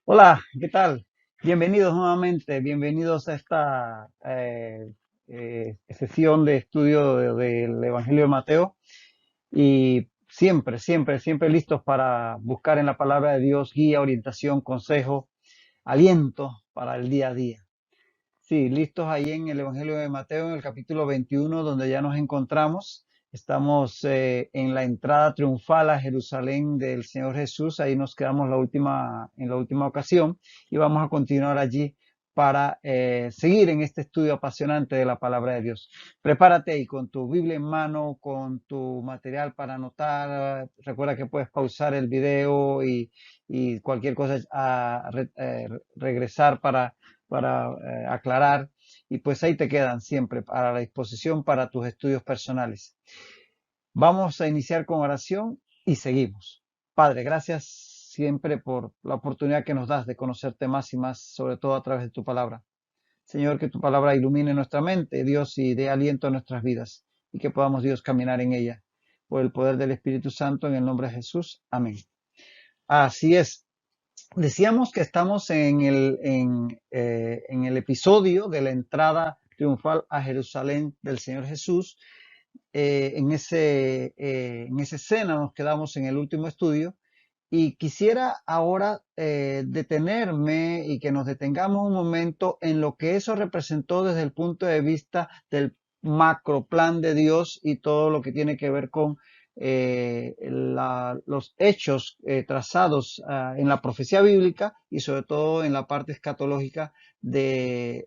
Hola, ¿qué tal? Bienvenidos nuevamente, bienvenidos a esta sesión de estudio del Evangelio de Mateo y siempre listos para buscar en la palabra de Dios guía, orientación, consejo, aliento para el día a día. Sí, listos ahí en el Evangelio de Mateo, en el capítulo 21, donde ya nos encontramos. Estamos en la entrada triunfal a Jerusalén del Señor Jesús. Ahí nos quedamos en la última ocasión y vamos a continuar allí para seguir en este estudio apasionante de la palabra de Dios. Prepárate ahí con tu Biblia en mano, con tu material para anotar. Recuerda que puedes pausar el video y cualquier cosa regresar para aclarar, y pues ahí te quedan siempre a la disposición para tus estudios personales. Vamos a iniciar con oración y seguimos. Padre, gracias siempre por la oportunidad que nos das de conocerte más y más, sobre todo a través de tu palabra. Señor, que tu palabra ilumine nuestra mente, Dios, y dé aliento a nuestras vidas, y que podamos, Dios, caminar en ella. Por el poder del Espíritu Santo, en el nombre de Jesús. Amén. Así es. Decíamos que estamos en el episodio de la entrada triunfal a Jerusalén del Señor Jesús. En esa escena nos quedamos en el último estudio y quisiera ahora detenerme y que nos detengamos un momento en lo que eso representó desde el punto de vista del macro plan de Dios y todo lo que tiene que ver con los hechos trazados en la profecía bíblica y sobre todo en la parte escatológica de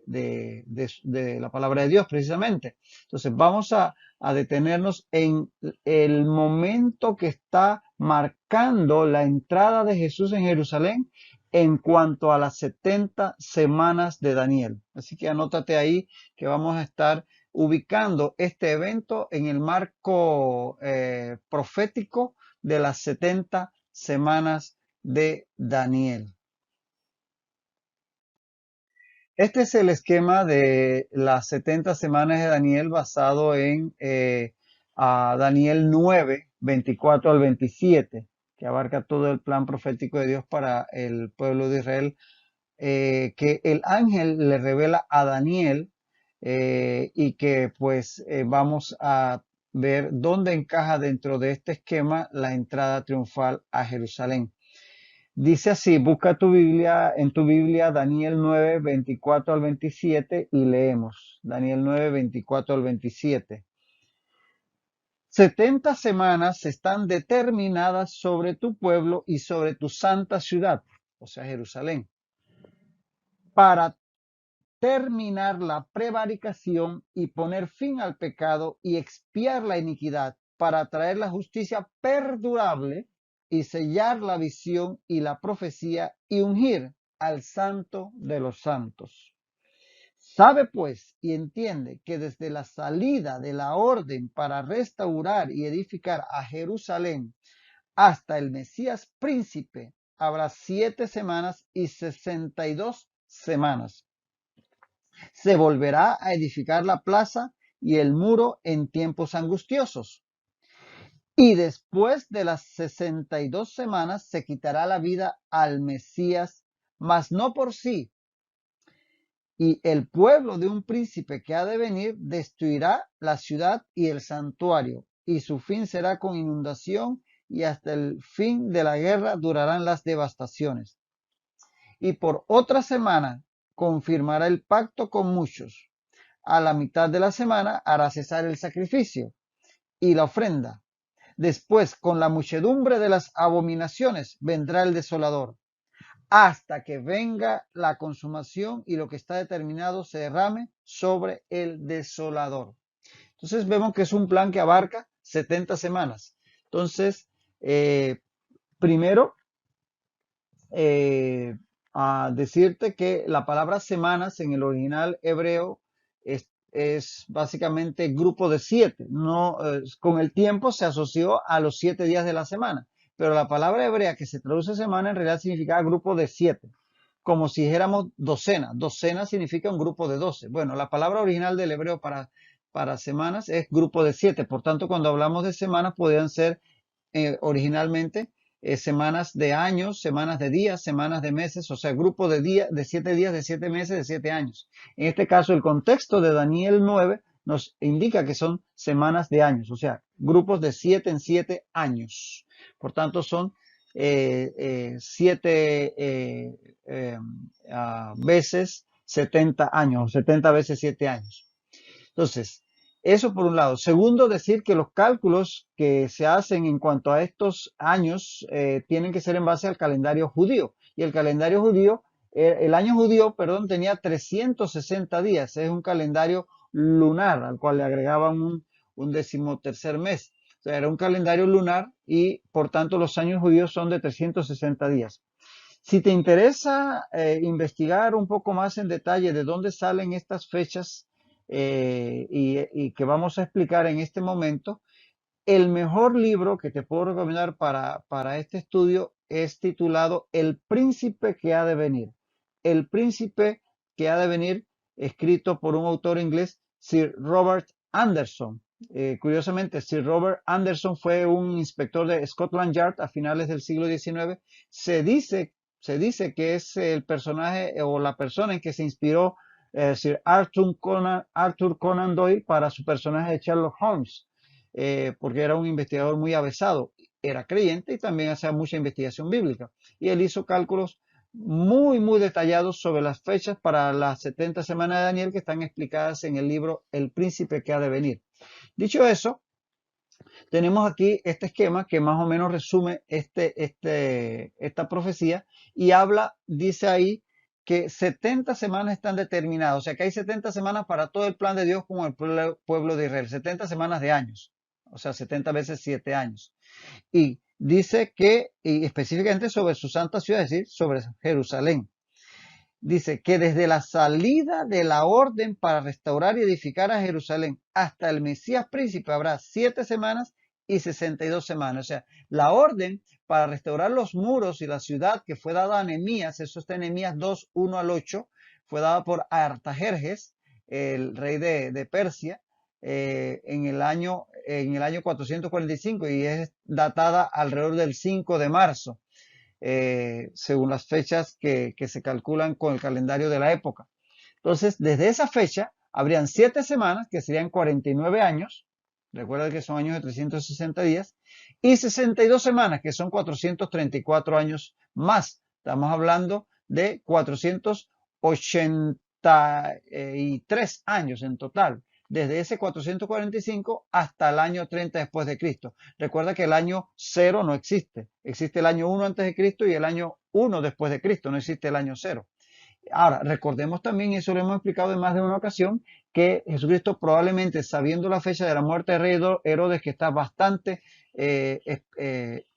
la palabra de Dios precisamente. Entonces vamos a detenernos en el momento que está marcando la entrada de Jesús en Jerusalén en cuanto a las 70 semanas de Daniel. Así que anótate ahí que vamos a estar ubicando este evento en el marco profético de las 70 semanas de Daniel. Este es el esquema de las 70 semanas de Daniel basado en a Daniel 9, 24 al 27, que abarca todo el plan profético de Dios para el pueblo de Israel, que el ángel le revela a Daniel y que pues vamos a ver dónde encaja dentro de este esquema la entrada triunfal a Jerusalén. Dice así, busca en tu Biblia Daniel 9, 24 al 27 y leemos. Daniel 9, 24 al 27. 70 semanas están determinadas sobre tu pueblo y sobre tu santa ciudad, o sea, Jerusalén, para terminar la prevaricación y poner fin al pecado y expiar la iniquidad, para traer la justicia perdurable y sellar la visión y la profecía y ungir al santo de los santos. Sabe pues y entiende que desde la salida de la orden para restaurar y edificar a Jerusalén hasta el Mesías príncipe habrá 7 semanas y 62 semanas. Se volverá a edificar la plaza y el muro en tiempos angustiosos. Y después de las 62 semanas se quitará la vida al Mesías, mas no por sí. Y el pueblo de un príncipe que ha de venir destruirá la ciudad y el santuario, y su fin será con inundación, y hasta el fin de la guerra durarán las devastaciones. Y por otra semana confirmará el pacto con muchos. A la mitad de la semana hará cesar el sacrificio y la ofrenda. Después, con la muchedumbre de las abominaciones, vendrá el desolador, hasta que venga la consumación y lo que está determinado se derrame sobre el desolador. Entonces vemos que es un plan que abarca 70 semanas. Entonces, primero, a decirte que la palabra semanas en el original hebreo es básicamente grupo de 7. No, con el tiempo se asoció a los 7 días de la semana, pero la palabra hebrea que se traduce semana en realidad significa grupo de 7, como si dijéramos docena. Docena significa un grupo de 12. Bueno, la palabra original del hebreo para para semanas es grupo de 7. Por tanto, cuando hablamos de semanas, podrían ser originalmente semanas de años, semanas de días, semanas de meses, o sea, grupo de días, de 7 días, de 7 meses, de 7 años. En este caso, el contexto de Daniel 9 nos indica que son semanas de años, o sea, grupos de 7 en 7 años. Por tanto, son 7 veces 70 años, 70 veces 7 años. Entonces, eso por un lado. Segundo, decir que los cálculos que se hacen en cuanto a estos años tienen que ser en base al calendario judío. Y el calendario judío, el año judío, perdón, tenía 360 días. Es un calendario lunar al cual le agregaban un 13º mes. O sea, era un calendario lunar y por tanto los años judíos son de 360 días. Si te interesa investigar un poco más en detalle de dónde salen estas fechas y que vamos a explicar en este momento, el mejor libro que te puedo recomendar para este estudio es titulado El príncipe que ha de venir. El príncipe que ha de venir, escrito por un autor inglés, Sir Robert Anderson. Curiosamente, Sir Robert Anderson fue un inspector de Scotland Yard a finales del siglo XIX. Se dice, se dice que es el personaje o la persona en que se inspiró Sir Arthur Conan Doyle para su personaje de Sherlock Holmes. Porque era un investigador muy avesado, era creyente y también hacía mucha investigación bíblica. Y él hizo cálculos muy detallados sobre las fechas para las 70 semanas de Daniel que están explicadas en el libro El príncipe que ha de venir. Dicho eso, tenemos aquí este esquema que más o menos resume esta profecía y habla, dice ahí, que 70 semanas están determinadas, o sea que hay 70 semanas para todo el plan de Dios con el pueblo de Israel, 70 semanas de años, o sea 70 veces 7 años. Y dice que, y específicamente sobre su santa ciudad, es decir, sobre Jerusalén. Dice que desde la salida de la orden para restaurar y edificar a Jerusalén hasta el Mesías príncipe habrá 7 semanas y 62 semanas. O sea, la orden para restaurar los muros y la ciudad que fue dada a Nehemías, eso está en Nehemías 2, 1 al 8, fue dada por Artajerjes, el rey de Persia, en el año 445 y es datada alrededor del 5 de marzo según las fechas que se calculan con el calendario de la época. Entonces, desde esa fecha, habrían 7 semanas, que serían 49 años, recuerda que son años de 360 días, y 62 semanas, que son 434 años más. Estamos hablando de 483 años en total, desde ese 445 hasta el año 30 después de Cristo. Recuerda que el año 0 no existe. Existe el año 1 antes de Cristo y el año 1 después de Cristo. No existe el año 0. Ahora, recordemos también, y eso lo hemos explicado en más de una ocasión, que Jesucristo probablemente, sabiendo la fecha de la muerte de rey Herodes, que está bastante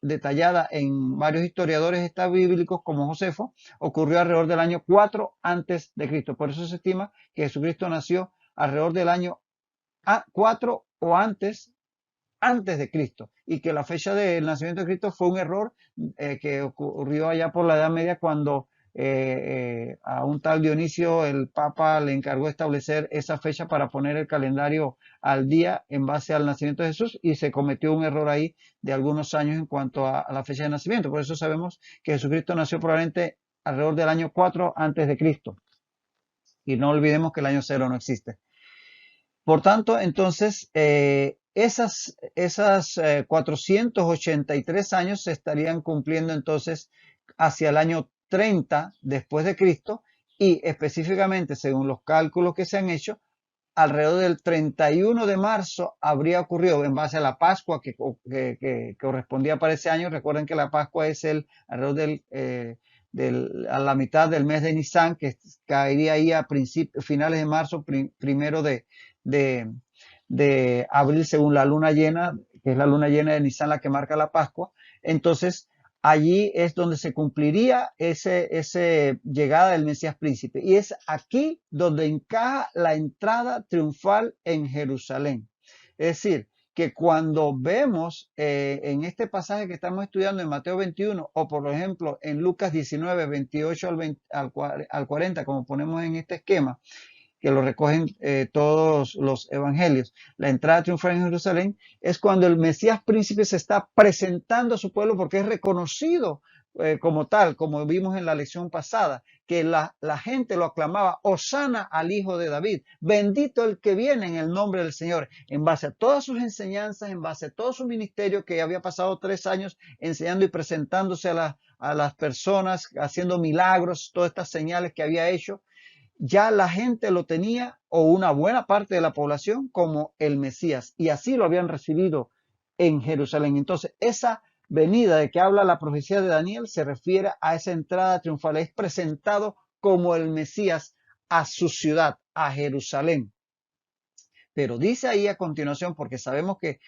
detallada en varios historiadores bíblicos como Josefo, ocurrió alrededor del año 4 antes de Cristo. Por eso se estima que Jesucristo nació alrededor del año 4 o antes de Cristo, y que la fecha del nacimiento de Cristo fue un error que ocurrió allá por la Edad Media cuando a un tal Dionisio el Papa le encargó establecer esa fecha para poner el calendario al día en base al nacimiento de Jesús y se cometió un error ahí de algunos años en cuanto a la fecha de nacimiento. Por eso sabemos que Jesucristo nació probablemente alrededor del año 4 antes de Cristo. Y no olvidemos que el año 0 no existe. Por tanto, entonces, esas 483 años se estarían cumpliendo entonces hacia el año 30 después de Cristo y específicamente, según los cálculos que se han hecho, alrededor del 31 de marzo habría ocurrido en base a la Pascua que correspondía para ese año. Recuerden que la Pascua es alrededor a la mitad del mes de Nisan, que caería ahí a finales de marzo, primero de abril, según la luna llena, que es la luna llena de Nisan la que marca la Pascua. Entonces, allí es donde se cumpliría ese llegada del Mesías príncipe. Y es aquí donde encaja la entrada triunfal en Jerusalén. Es decir, que cuando vemos en este pasaje que estamos estudiando en Mateo 21 o por ejemplo en Lucas 19, 28 al 40, como ponemos en este esquema, que lo recogen todos los evangelios. La entrada triunfal en Jerusalén es cuando el Mesías príncipe se está presentando a su pueblo porque es reconocido como tal, como vimos en la lección pasada, que la gente lo aclamaba, Hosana al Hijo de David, bendito el que viene en el nombre del Señor, en base a todas sus enseñanzas, en base a todo su ministerio que había pasado 3 años enseñando y presentándose a las personas, haciendo milagros, todas estas señales que había hecho. Ya la gente lo tenía, o una buena parte de la población, como el Mesías, y así lo habían recibido en Jerusalén. Entonces, esa venida de que habla la profecía de Daniel se refiere a esa entrada triunfal. Es presentado como el Mesías a su ciudad, a Jerusalén. Pero dice ahí a continuación, porque sabemos que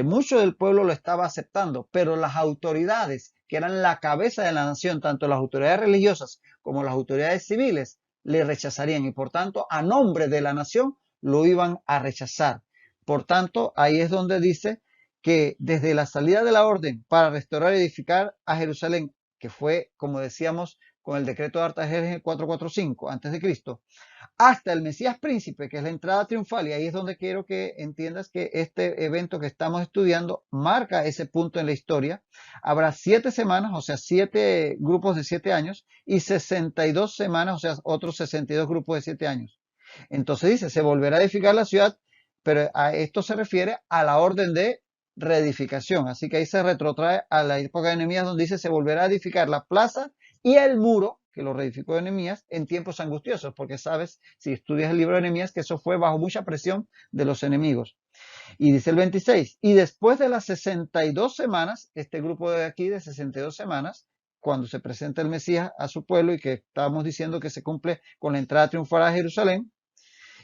mucho del pueblo lo estaba aceptando, pero las autoridades, que eran la cabeza de la nación, tanto las autoridades religiosas como las autoridades civiles, le rechazarían y por tanto, a nombre de la nación, lo iban a rechazar. Por tanto, ahí es donde dice que desde la salida de la orden para restaurar y edificar a Jerusalén, que fue, como decíamos, con el decreto de Artajerjes en el 445 a.C., hasta el Mesías príncipe, que es la entrada triunfal, y ahí es donde quiero que entiendas que este evento que estamos estudiando marca ese punto en la historia. Habrá 7 semanas, o sea, 7 grupos de 7 años, y 62 semanas, o sea, otros 62 grupos de 7 años. Entonces dice, se volverá a edificar la ciudad, pero a esto se refiere a la orden de reedificación. Así que ahí se retrotrae a la época de Nehemías, donde dice, se volverá a edificar la plaza y el muro, que lo reedificó Nehemías, en tiempos angustiosos, porque sabes, si estudias el libro de Nehemías, que eso fue bajo mucha presión de los enemigos. Y dice el 26, y después de las 62 semanas, este grupo de aquí de 62 semanas, cuando se presenta el Mesías a su pueblo y que estábamos diciendo que se cumple con la entrada triunfal a Jerusalén,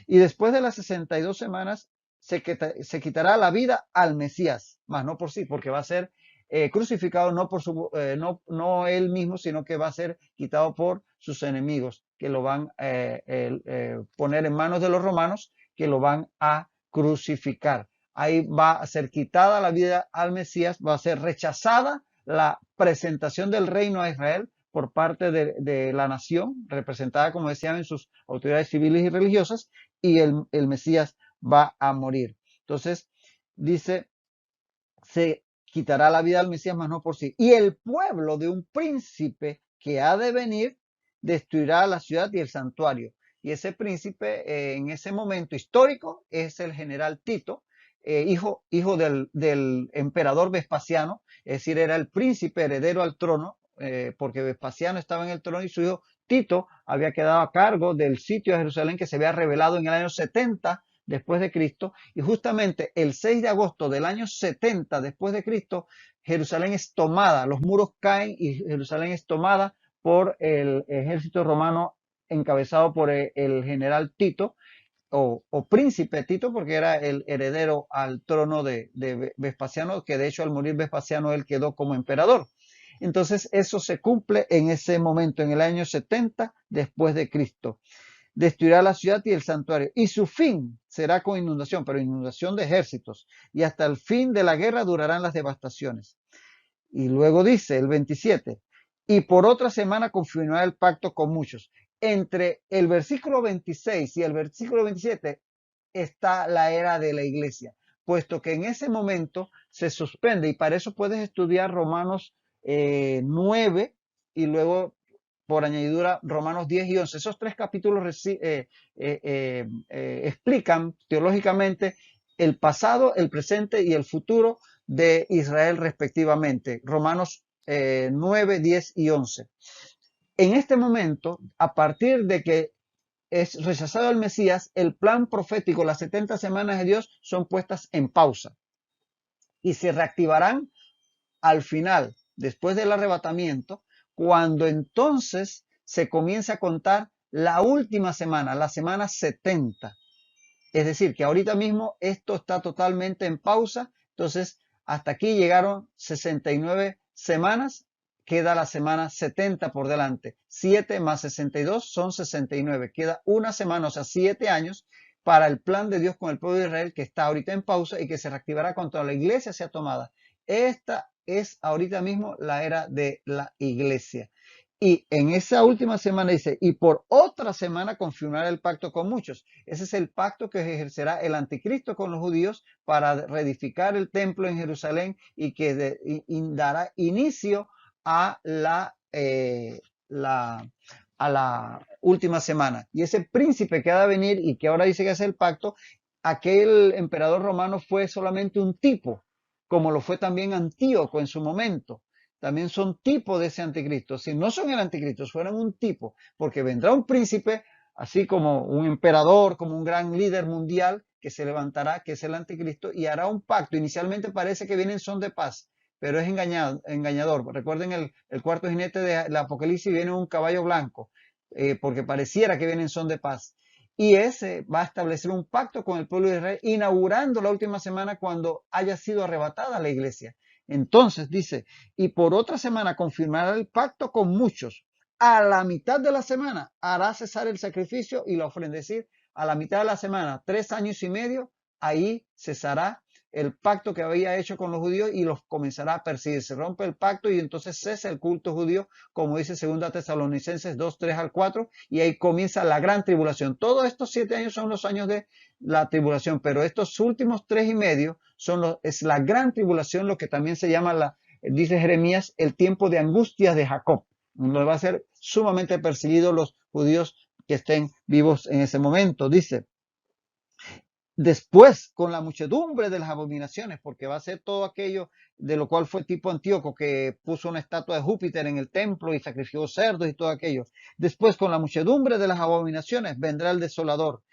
y después de las 62 semanas se quitará la vida al Mesías, más no por sí, porque va a ser crucificado no por no él mismo, sino que va a ser quitado por sus enemigos, que lo van a poner en manos de los romanos, que lo van a crucificar. Ahí va a ser quitada la vida al Mesías, va a ser rechazada la presentación del reino a Israel por parte de la nación, representada, como decían, en sus autoridades civiles y religiosas, y el Mesías va a morir. Entonces, dice, se quitará la vida al Mesías, mas no por sí. Y el pueblo de un príncipe que ha de venir destruirá la ciudad y el santuario. Y ese príncipe, en ese momento histórico, es el general Tito, hijo del emperador Vespasiano, es decir, era el príncipe heredero al trono, porque Vespasiano estaba en el trono y su hijo Tito había quedado a cargo del sitio de Jerusalén que se había revelado en el año 70 después de Cristo, y justamente el 6 de agosto del año 70 después de Cristo, Jerusalén es tomada, los muros caen y Jerusalén es tomada por el ejército romano encabezado por el general Tito, o príncipe Tito, porque era el heredero al trono de Vespasiano, que de hecho al morir Vespasiano él quedó como emperador. Entonces eso se cumple en ese momento, en el año 70 después de Cristo. Destruirá la ciudad y el santuario, y su fin será con inundación, pero inundación de ejércitos, y hasta el fin de la guerra durarán las devastaciones. Y luego dice el 27, y por otra semana confirmará el pacto con muchos. Entre el versículo 26 y el versículo 27 está la era de la iglesia, puesto que en ese momento se suspende, y para eso puedes estudiar Romanos 9 y luego por añadidura Romanos 10 y 11. Esos 3 capítulos explican teológicamente el pasado, el presente y el futuro de Israel respectivamente. Romanos 9, 10 y 11. En este momento, a partir de que es rechazado el Mesías, el plan profético, las 70 semanas de Dios son puestas en pausa y se reactivarán al final, después del arrebatamiento, cuando entonces se comienza a contar la última semana, la semana 70. Es decir, que ahorita mismo esto está totalmente en pausa. Entonces, hasta aquí llegaron 69 semanas. Queda la semana 70 por delante. 7 más 62 son 69. Queda una semana, o sea, 7 años para el plan de Dios con el pueblo de Israel, que está ahorita en pausa y que se reactivará cuando la iglesia sea tomada. Esta es ahorita mismo la era de la iglesia. Y en esa última semana dice, y por otra semana confirmará el pacto con muchos. Ese es el pacto que ejercerá el anticristo con los judíos para reedificar el templo en Jerusalén y que dará inicio a a la última semana. Y ese príncipe que ha de venir y que ahora dice que hace el pacto, aquel emperador romano fue solamente un tipo, como lo fue también Antíoco en su momento. También son tipos de ese anticristo. Si no son el anticristo, fueran un tipo, porque vendrá un príncipe, así como un emperador, como un gran líder mundial, que se levantará, que es el anticristo, y hará un pacto. Inicialmente parece que viene en son de paz, pero es engañador. Recuerden el cuarto jinete del Apocalipsis, viene un caballo blanco, porque pareciera que viene en son de paz. Y ese va a establecer un pacto con el pueblo de Israel, inaugurando la última semana cuando haya sido arrebatada la iglesia. Entonces dice, y por otra semana confirmará el pacto con muchos. A la mitad de la semana hará cesar el sacrificio y la ofrenda. Es decir, a la mitad de la semana, 3 años y medio, ahí cesará el pacto que había hecho con los judíos y los comenzará a perseguir. Se rompe el pacto y entonces cesa el culto judío, como dice 2 Tesalonicenses 2, 3 al 4, y ahí comienza la gran tribulación. Todos estos 7 años son los años de la tribulación, pero estos últimos 3 y medio es la gran tribulación, lo que también se llama, dice Jeremías, el tiempo de angustias de Jacob, donde va a ser sumamente perseguidos los judíos que estén vivos en ese momento. Dice, después con la muchedumbre de las abominaciones, porque va a ser todo aquello de lo cual fue tipo Antíoco, que puso una estatua de Júpiter en el templo y sacrificó cerdos y todo aquello. Después con la muchedumbre de las abominaciones vendrá el desolador,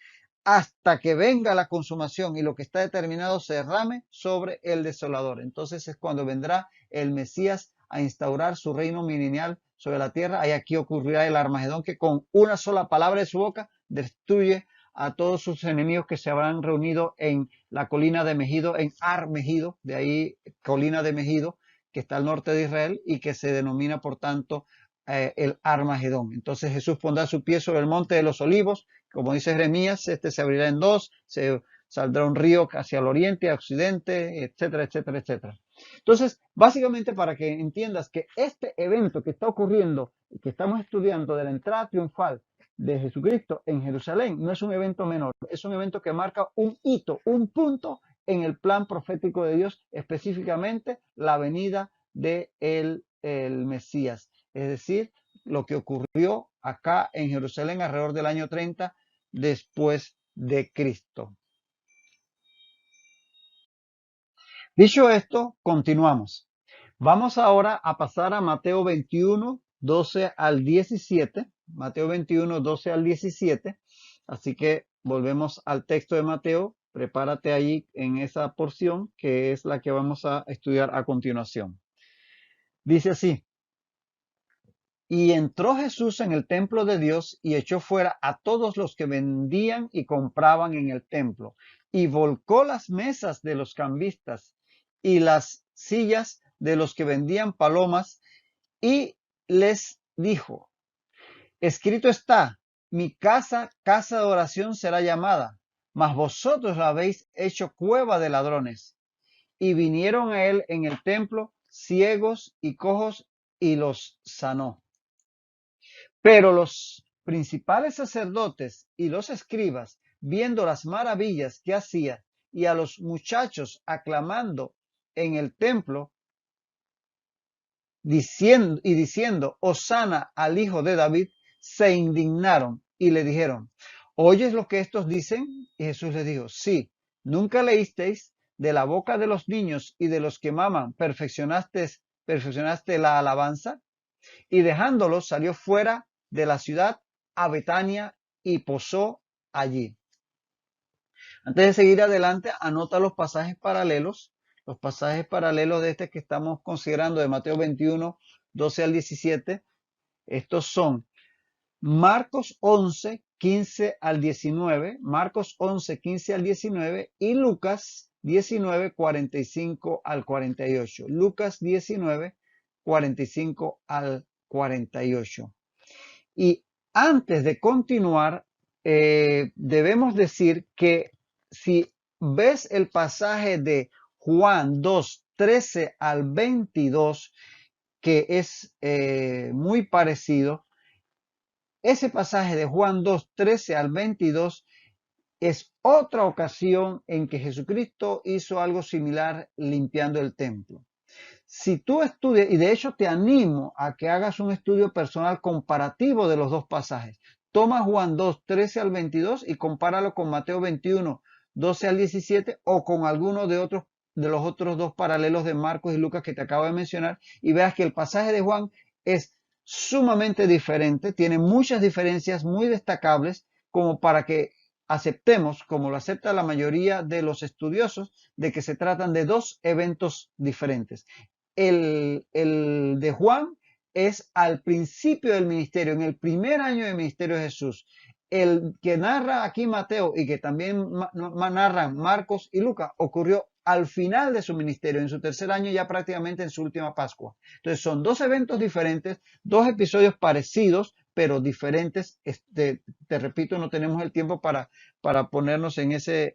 hasta que venga la consumación y lo que está determinado se derrame sobre el desolador. Entonces es cuando vendrá el Mesías a instaurar su reino milenial sobre la tierra. Y aquí ocurrirá el Armagedón, que con una sola palabra de su boca destruye a todos sus enemigos que se habrán reunido en la colina de Megido, en Ar Megido, de ahí colina de Megido, que está al norte de Israel y que se denomina por tanto el Armagedón. Entonces Jesús pondrá su pie sobre el monte de los olivos, como dice Jeremías, este se abrirá en dos, se saldrá un río hacia el oriente, occidente, etcétera, etcétera, etcétera. Entonces, básicamente para que entiendas que este evento que está ocurriendo, que estamos estudiando de la entrada triunfal de Jesucristo en Jerusalén, no es un evento menor, es un evento que marca un hito, un punto en el plan profético de Dios, específicamente la venida de el Mesías. Es decir, lo que ocurrió acá en Jerusalén alrededor del año 30 después de Cristo. Dicho esto, continuamos. Vamos ahora a pasar a Mateo 21, 12 al 17. Mateo 21, 12 al 17. Así que volvemos al texto de Mateo. Prepárate ahí en esa porción que es la que vamos a estudiar a continuación. Dice así. Y entró Jesús en el templo de Dios y echó fuera a todos los que vendían y compraban en el templo, y volcó las mesas de los cambistas y las sillas de los que vendían palomas, y les dijo, escrito está, mi casa, casa de oración será llamada, mas vosotros la habéis hecho cueva de ladrones. Y vinieron a él en el templo ciegos y cojos, y los sanó. Pero los principales sacerdotes y los escribas, viendo las maravillas que hacía y a los muchachos aclamando en el templo, diciendo, Hosana al hijo de David, se indignaron y le dijeron, ¿oyes lo que estos dicen? Y Jesús les dijo, sí, ¿nunca leísteis de la boca de los niños y de los que maman, perfeccionaste la alabanza? Y dejándolos salió fuera de la ciudad a Betania y posó allí. Antes de seguir adelante, anota los pasajes paralelos de este que estamos considerando de Mateo 21, 12 al 17. Estos son Marcos 11, 15 al 19, Marcos 11, 15 al 19 y Lucas 19, 45 al 48. Lucas 19, 45 al 48. Y antes de continuar, debemos decir que si ves el pasaje de Juan 2, 13 al 22, que es muy parecido. Ese pasaje de Juan 2, 13 al 22 es otra ocasión en que Jesucristo hizo algo similar limpiando el templo. Si tú estudias, y de hecho te animo a que hagas un estudio personal comparativo de los dos pasajes. Toma Juan 2, 13 al 22 y compáralo con Mateo 21, 12 al 17 o con alguno de los otros dos paralelos de Marcos y Lucas que te acabo de mencionar y veas que el pasaje de Juan es sumamente diferente, tiene muchas diferencias muy destacables como para que aceptemos, como lo acepta la mayoría de los estudiosos, de que se tratan de dos eventos diferentes. El de Juan es al principio del ministerio, en el primer año del ministerio de Jesús. El que narra aquí Mateo y que también narran Marcos y Lucas ocurrió al final de su ministerio, en su tercer año, ya prácticamente en su última Pascua. Entonces son dos eventos diferentes, dos episodios parecidos, pero diferentes. Te repito, no tenemos el tiempo para ponernos en ese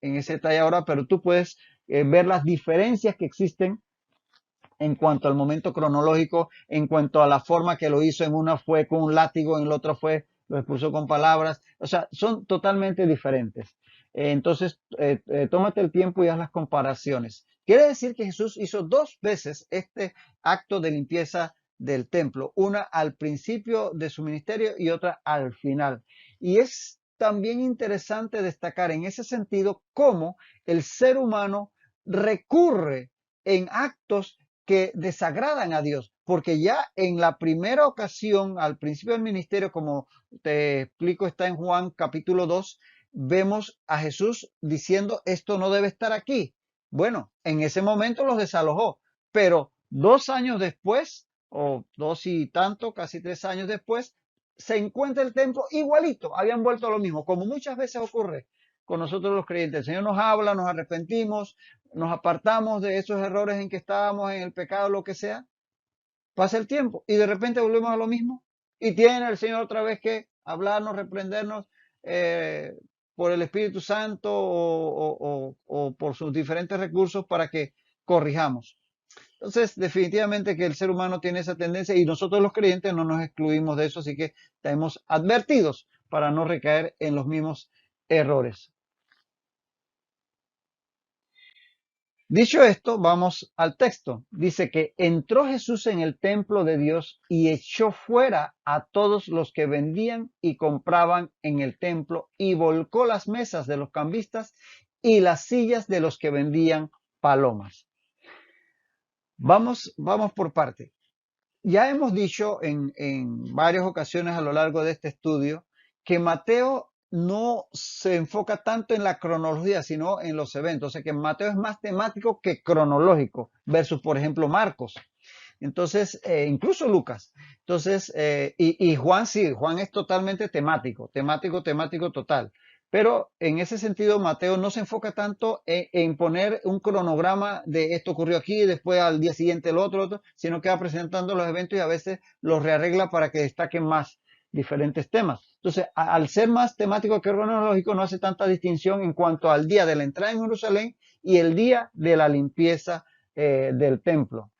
detalle ahora, pero tú puedes ver las diferencias que existen en cuanto al momento cronológico, en cuanto a la forma que lo hizo. En una fue con un látigo, en la otra fue, lo expulsó con palabras. O sea, son totalmente diferentes. Entonces, tómate el tiempo y haz las comparaciones. Quiere decir que Jesús hizo dos veces este acto de limpieza del templo, una al principio de su ministerio y otra al final. Y es también interesante destacar en ese sentido cómo el ser humano recurre en actos que desagradan a Dios, porque ya en la primera ocasión, al principio del ministerio, como te explico, está en Juan capítulo 2, vemos a Jesús diciendo, esto no debe estar aquí. Bueno, en ese momento los desalojó, pero 2 años después, o dos y tanto, casi 3 años después, se encuentra el templo igualito, habían vuelto a lo mismo, como muchas veces ocurre con nosotros los creyentes. El Señor nos habla, nos arrepentimos, nos apartamos de esos errores en que estábamos, en el pecado, lo que sea, pasa el tiempo y de repente volvemos a lo mismo y tiene el Señor otra vez que hablarnos, reprendernos eh, por el Espíritu Santo o por sus diferentes recursos para que corrijamos. Entonces, definitivamente que el ser humano tiene esa tendencia y nosotros los creyentes no nos excluimos de eso, así que estamos advertidos para no recaer en los mismos errores. Dicho esto, vamos al texto. Dice que entró Jesús en el templo de Dios y echó fuera a todos los que vendían y compraban en el templo y volcó las mesas de los cambistas y las sillas de los que vendían palomas. Vamos por parte. Ya hemos dicho en varias ocasiones a lo largo de este estudio que Mateo no se enfoca tanto en la cronología, sino en los eventos. O sea que Mateo es más temático que cronológico, versus, por ejemplo, Marcos. Entonces, incluso Lucas. Entonces, y Juan sí, Juan es totalmente temático total. Pero en ese sentido, Mateo no se enfoca tanto en poner un cronograma de esto ocurrió aquí, después al día siguiente el otro, sino que va presentando los eventos y a veces los rearregla para que destaquen más diferentes temas. Entonces, al ser más temático que cronológico, no hace tanta distinción en cuanto al día de la entrada en Jerusalén y el día de la limpieza del templo.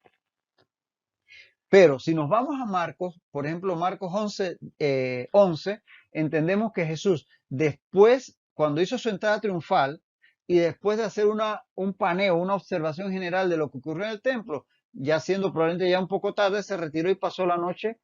Pero si nos vamos a Marcos, por ejemplo, Marcos 11, entendemos que Jesús, después, cuando hizo su entrada triunfal y después de hacer un paneo, una observación general de lo que ocurrió en el templo, ya siendo probablemente ya un poco tarde, se retiró y pasó la noche,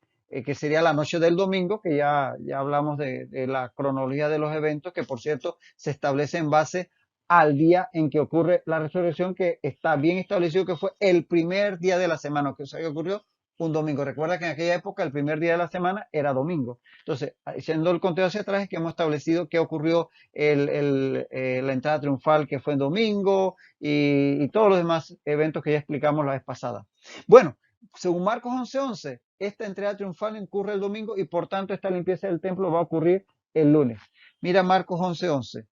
que sería la noche del domingo, que ya hablamos de la cronología de los eventos, que por cierto se establece en base al día en que ocurre la resurrección, que está bien establecido que fue el primer día de la semana, que ocurrió un domingo. Recuerda que en aquella época el primer día de la semana era domingo. Entonces, haciendo el conteo hacia atrás, es que hemos establecido que ocurrió la entrada triunfal que fue en domingo y todos los demás eventos que ya explicamos la vez pasada. Bueno, según Marcos 11:11, esta entrada triunfal ocurre el domingo y por tanto esta limpieza del templo va a ocurrir el lunes. Mira Marcos 11:11.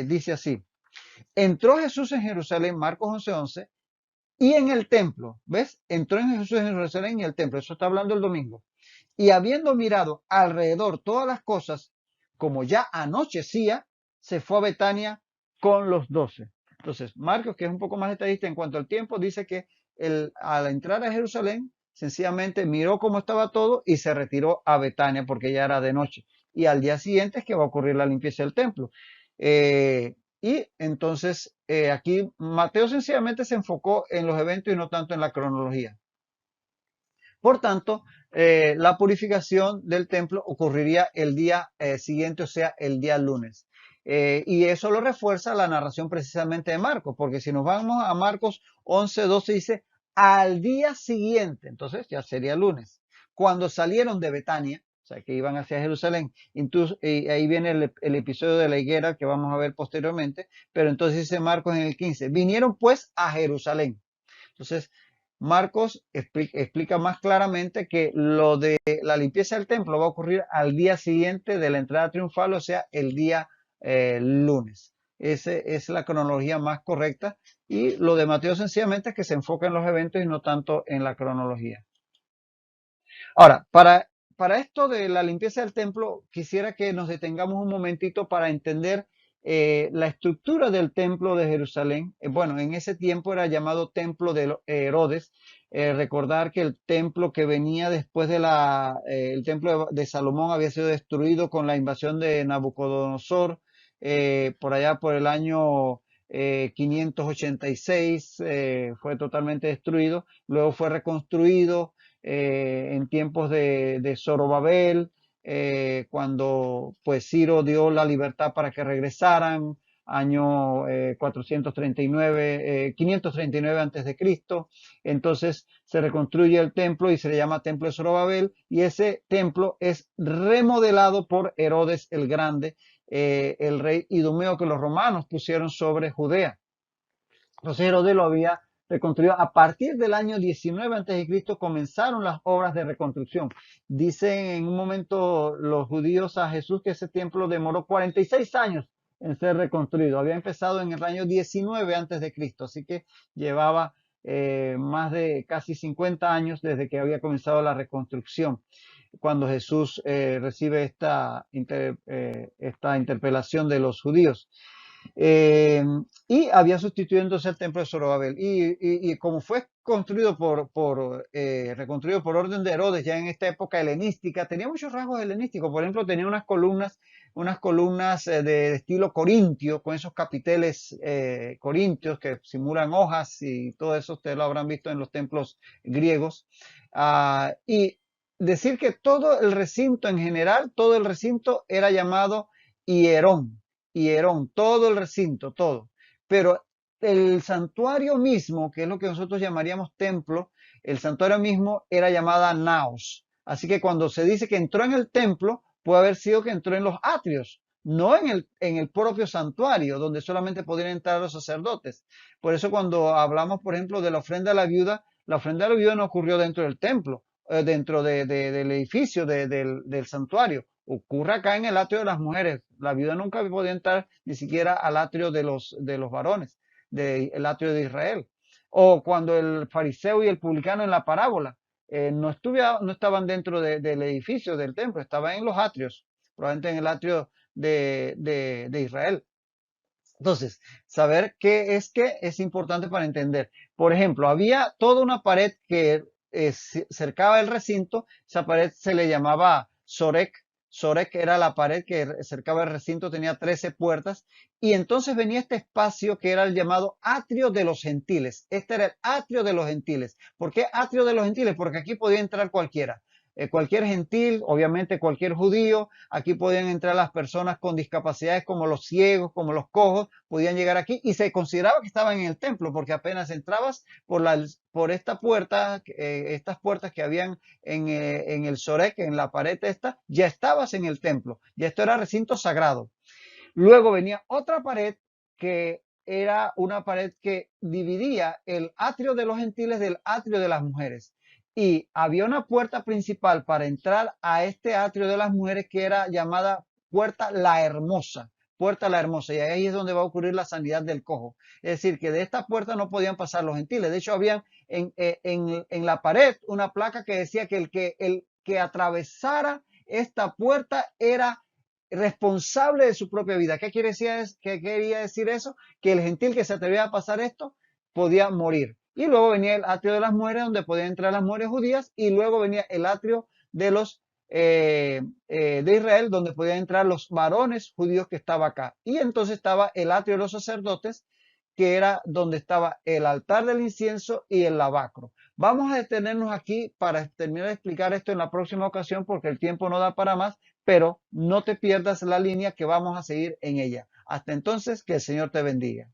Dice así. Entró Jesús en Jerusalén, Marcos 11:11, y en el templo, ¿ves? Entró en Jesús en Jerusalén y el templo, eso está hablando el domingo. Y habiendo mirado alrededor todas las cosas, como ya anochecía, se fue a Betania con los 12. Entonces, Marcos, que es un poco más detallista en cuanto al tiempo, dice que al entrar a Jerusalén, sencillamente miró cómo estaba todo y se retiró a Betania porque ya era de noche. Y al día siguiente es que va a ocurrir la limpieza del templo. Y entonces aquí Mateo sencillamente se enfocó en los eventos y no tanto en la cronología. Por tanto, la purificación del templo ocurriría el día siguiente, o sea, el día lunes. Y eso lo refuerza la narración precisamente de Marcos, porque si nos vamos a Marcos 11:12 dice, al día siguiente, entonces ya sería lunes, cuando salieron de Betania, o sea, que iban hacia Jerusalén. Entonces, ahí viene el episodio de la higuera que vamos a ver posteriormente, pero entonces dice Marcos en el 15, vinieron pues a Jerusalén. Entonces, Marcos explica más claramente que lo de la limpieza del templo va a ocurrir al día siguiente de la entrada triunfal, o sea, el día lunes. Esa es la cronología más correcta. Y lo de Mateo sencillamente es que se enfoca en los eventos y no tanto en la cronología. Ahora, para esto de la limpieza del templo, quisiera que nos detengamos un momentito para entender la estructura del templo de Jerusalén. Bueno, en ese tiempo era llamado templo de Herodes. Recordar que el templo que venía después de el templo de Salomón había sido destruido con la invasión de Nabucodonosor por allá por el año 586, fue totalmente destruido. Luego fue reconstruido en tiempos de Zorobabel, cuando pues Ciro dio la libertad para que regresaran, año 439, 539 antes de Cristo. Entonces se reconstruye el templo y se le llama Templo de Zorobabel, y ese templo es remodelado por Herodes el Grande, el rey idumeo que los romanos pusieron sobre Judea. Entonces Herodes lo había reconstruido. A partir del año 19 a.C. comenzaron las obras de reconstrucción. Dicen en un momento los judíos a Jesús que ese templo demoró 46 años en ser reconstruido. Había empezado en el año 19 a.C., así que llevaba más de casi 50 años desde que había comenzado la reconstrucción, cuando Jesús recibe esta interpelación de los judíos. Eh, y había sustituido entonces el templo de Zorobabel. Y como fue construido reconstruido por orden de Herodes, ya en esta época helenística, tenía muchos rasgos helenísticos. Por ejemplo, tenía unas columnas de estilo corintio, con esos capiteles corintios que simulan hojas, y todo eso ustedes lo habrán visto en los templos griegos. Y decir que todo el recinto en general, todo el recinto era llamado hierón. Hierón, todo el recinto, todo. Pero el santuario mismo, que es lo que nosotros llamaríamos templo, el santuario mismo era llamada naos. Así que cuando se dice que entró en el templo, puede haber sido que entró en los atrios, no en el propio santuario, donde solamente podían entrar los sacerdotes. Por eso cuando hablamos, por ejemplo, de la ofrenda a la viuda no ocurrió dentro del templo, dentro del edificio del santuario. Ocurre acá en el atrio de las mujeres. La viuda nunca podía entrar ni siquiera al atrio de los varones, el atrio de Israel. O cuando el fariseo y el publicano en la parábola no estaban dentro del edificio del templo, estaban en los atrios, probablemente en el atrio de Israel. Entonces, saber qué es importante para entender. Por ejemplo, había toda una pared que cercaba el recinto. Esa pared se le llamaba Sorek. Sorek era la pared que cercaba el recinto, tenía 13 puertas. Y entonces venía este espacio que era el llamado atrio de los gentiles. Este era el atrio de los gentiles. ¿Por qué atrio de los gentiles? Porque aquí podía entrar cualquiera. Cualquier gentil, obviamente cualquier judío. Aquí podían entrar las personas con discapacidades como los ciegos, como los cojos, podían llegar aquí y se consideraba que estaban en el templo, porque apenas entrabas por esta puerta, estas puertas que habían en el Sorek, en la pared esta, ya estabas en el templo, ya esto era recinto sagrado. Luego venía otra pared que era una pared que dividía el atrio de los gentiles del atrio de las mujeres. Y había una puerta principal para entrar a este atrio de las mujeres que era llamada Puerta La Hermosa. Puerta La Hermosa. Y ahí es donde va a ocurrir la sanidad del cojo. Es decir, que de esta puerta no podían pasar los gentiles. De hecho, había en la pared una placa que decía que el que atravesara esta puerta era responsable de su propia vida. ¿Qué quería decir eso? Que el gentil que se atrevía a pasar esto podía morir. y luego venía el atrio de las mujeres, donde podían entrar las mujeres judías, y luego venía el atrio de los de Israel, donde podían entrar los varones judíos que estaba acá. Y entonces estaba el atrio de los sacerdotes, que era donde estaba el altar del incienso y el lavacro. Vamos a detenernos aquí para terminar de explicar esto en la próxima ocasión, porque el tiempo no da para más, pero no te pierdas la línea, que vamos a seguir en ella. Hasta entonces, que el Señor te bendiga.